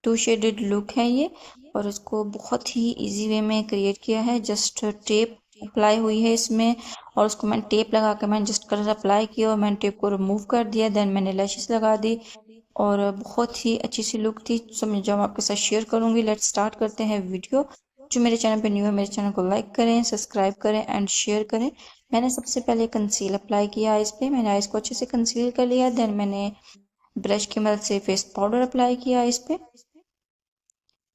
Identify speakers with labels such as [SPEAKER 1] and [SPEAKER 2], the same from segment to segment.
[SPEAKER 1] To shaded look है ये, और इसको बहुत ही इजी वे में क्रिएट किया है। जस्ट टेप अप्लाई हुई है इसमें, और उसको मैंने टेप लगा के मैंने जस्ट कलर अप्लाई किया और मैंने टेप को रिमूव कर दिया। देन मैंने लैशेस लगा दी और बहुत ही अच्छी सी लुक थी। सो मैं जब आपके साथ शेयर करूंगी। लेट्स स्टार्ट करते हैं वीडियो। जो मेरे चैनल पे न्यू है, मेरे चैनल को लाइक करें, सब्सक्राइब करें एंड शेयर करें। मैंने सबसे पहले कंसील अप्लाई किया आइज पे। मैंने आइज को अच्छे से कंसील कर लिया। देन मैंने ब्रश की मदद से फेस पाउडर अप्लाई किया आइज पे।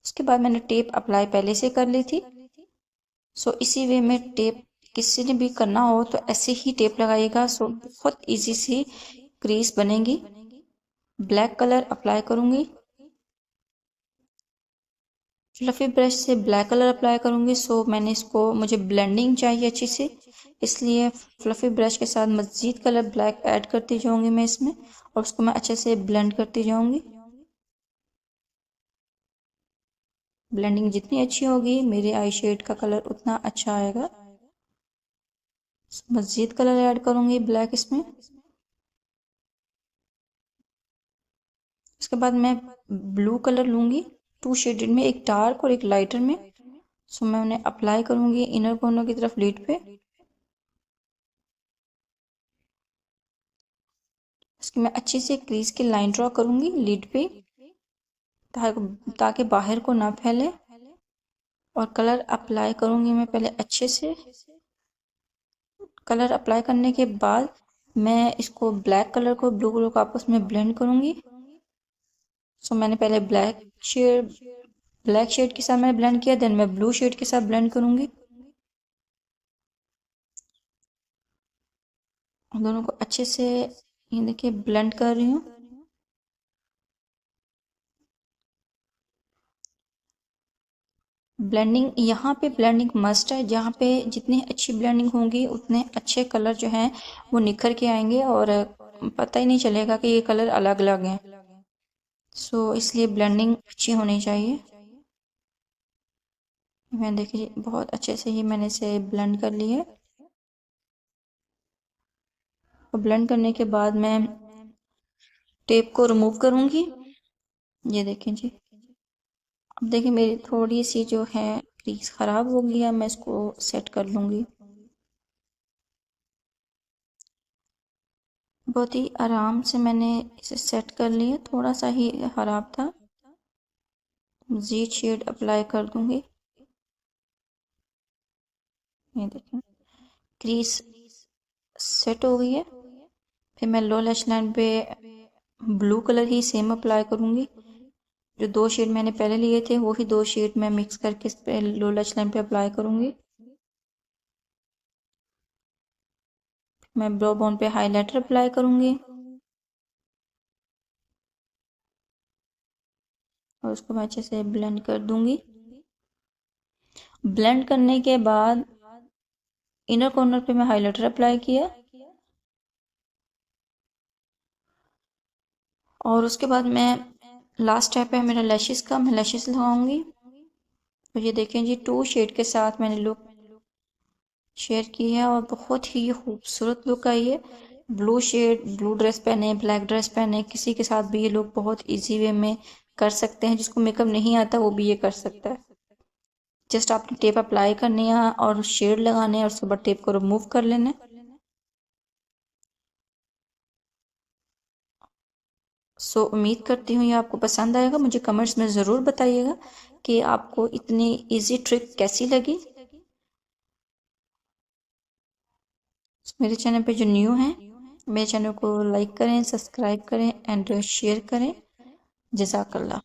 [SPEAKER 1] उसके बाद मैंने टेप अप्लाई पहले से कर ली थी। सो इसी वे में टेप किसी ने भी करना हो तो ऐसे ही टेप लगाइएगा। सो बहुत इजी सी क्रीज बनेगी। ब्लैक कलर अप्लाई करूंगी, फ्लफी ब्रश से ब्लैक कलर अप्लाई करूंगी। सो मैंने इसको, मुझे ब्लेंडिंग चाहिए अच्छी से, इसलिए फ्लफी ब्रश के साथ मजीद कलर ब्लैक ऐड करती जाऊंगी मैं इसमें, और उसको मैं अच्छे से ब्लेंड करती जाऊंगी। ब्लेंडिंग जितनी अच्छी होगी मेरे आई शेड का कलर उतना अच्छा आएगा। मजीद कलर ऐड करूंगी ब्लैक इसमें। उसके बाद मैं ब्लू कलर लूंगी, टू शेडेड में, एक डार्क और एक लाइटर में। सो मैं उन्हें अप्लाई करूंगी इनर कॉर्नर की तरफ लिड पे। उसकी मैं अच्छी से क्रीज की लाइन ड्रॉ करूंगी लिड पे, ताकि बाहर को ना फैले। और कलर अप्लाई करूंगी मैं पहले अच्छे से। कलर अप्लाई करने के बाद मैं इसको ब्लैक कलर को ब्लू कलर को आपस में ब्लेंड करूंगी। सो मैंने पहले ब्लैक शेड के साथ मैंने ब्लेंड किया, देन मैं ब्लू शेड के साथ ब्लेंड करूंगी। दोनों को अच्छे से ये देखिए ब्लेंड कर रही हूँ। ब्लेंडिंग, यहाँ पे ब्लेंडिंग मस्ट है। जहाँ पे जितनी अच्छी ब्लेंडिंग होगी उतने अच्छे कलर जो हैं वो निखर के आएंगे और पता ही नहीं चलेगा कि ये कलर अलग अलग हैं। सो इसलिए ब्लेंडिंग अच्छी होनी चाहिए। मैं देखिए बहुत अच्छे से ही मैंने इसे ब्लेंड कर लिया है। और ब्लेंड करने के बाद मैं टेप को रिमूव करूंगी। ये देखें जी, अब देखिए मेरी थोड़ी सी जो है क्रीज ख़राब हो गई है, मैं इसको सेट कर लूँगी। बहुत ही आराम से मैंने इसे सेट कर लिया, थोड़ा सा ही ख़राब था। मज़ीद शेड अप्लाई कर दूँगी। ये देखें क्रीज सेट हो गई है। फिर मैं लो लैश लाइन पे ब्लू कलर ही सेम अप्लाई करूँगी। जो दो शेड मैंने पहले लिए थे वही दो शेड मैं मिक्स करके इस पे लो लैश लाइन पे अप्लाई करूँगी। मैं ब्रो बोन पे हाइलाइटर अप्लाई करूँगी और उसको मैं अच्छे से ब्लेंड कर दूँगी। ब्लेंड करने के बाद इनर कॉर्नर पे मैं हाइलाइटर अप्लाई किया और उसके बाद मैं लास्ट स्टेप है मेरा लैशेस का, मैं लैशेस लगाऊंगी। तो ये देखें जी, टू शेड के साथ मैंने लुक शेयर की है और बहुत ही खूबसूरत लुक आई है। ब्लू शेड, ब्लू ड्रेस पहने, ब्लैक ड्रेस पहने, किसी के साथ भी ये लुक बहुत इजी वे में कर सकते हैं। जिसको मेकअप नहीं आता वो भी ये कर सकता है। जस्ट आपने टेप अप्लाई करनी है और शेड लगाने हैं और उसके बाद टेप को रिमूव कर लेना है। सो उम्मीद करती हूँ ये आपको पसंद आएगा। मुझे कमेंट्स में ज़रूर बताइएगा कि आपको इतनी इजी ट्रिक कैसी लगी। मेरे चैनल पे जो न्यू हैं, मेरे चैनल को लाइक करें, सब्सक्राइब करें एंड शेयर करें। जज़ाकल्लाह।